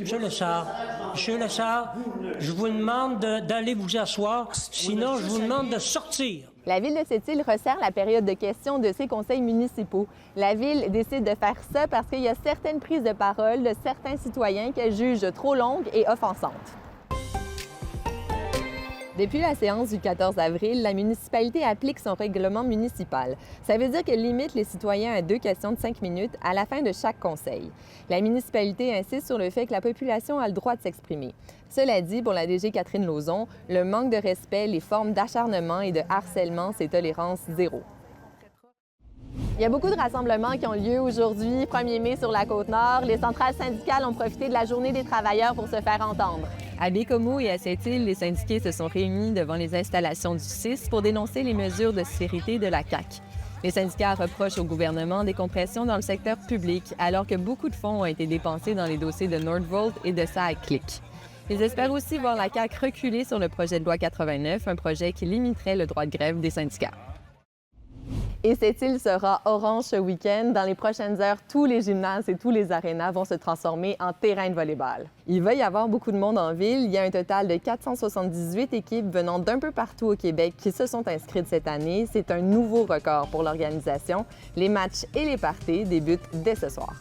Monsieur le Sar, je vous demande d'aller vous asseoir, sinon je vous demande de sortir. La Ville de Sept-Îles resserre la période de questions de ses conseils municipaux. La Ville décide de faire ça parce qu'il y a certaines prises de parole de certains citoyens qu'elle juge trop longues et offensantes. Depuis la séance du 14 avril, la municipalité applique son règlement municipal. Ça veut dire qu'elle limite les citoyens à 2 questions de 5 minutes à la fin de chaque conseil. La municipalité insiste sur le fait que la population a le droit de s'exprimer. Cela dit, pour la DG Catherine Lauzon, le manque de respect, les formes d'acharnement et de harcèlement, c'est tolérance zéro. Il y a beaucoup de rassemblements qui ont lieu aujourd'hui, 1er mai sur la Côte-Nord. Les centrales syndicales ont profité de la Journée des travailleurs pour se faire entendre. À Bécomo et à Sept-Îles, les syndiqués se sont réunis devant les installations du CIS pour dénoncer les mesures d'austérité de la CAQ. Les syndicats reprochent au gouvernement des compressions dans le secteur public, alors que beaucoup de fonds ont été dépensés dans les dossiers de Nordvolt et de SAG-Click. Ils espèrent aussi voir la CAQ reculer sur le projet de loi 89, un projet qui limiterait le droit de grève des syndicats. Et Sept-Îles sera orange ce week-end. Dans les prochaines heures, tous les gymnases et tous les arénas vont se transformer en terrain de volley-ball. Il va y avoir beaucoup de monde en ville. Il y a un total de 478 équipes venant d'un peu partout au Québec qui se sont inscrites cette année. C'est un nouveau record pour l'organisation. Les matchs et les parties débutent dès ce soir.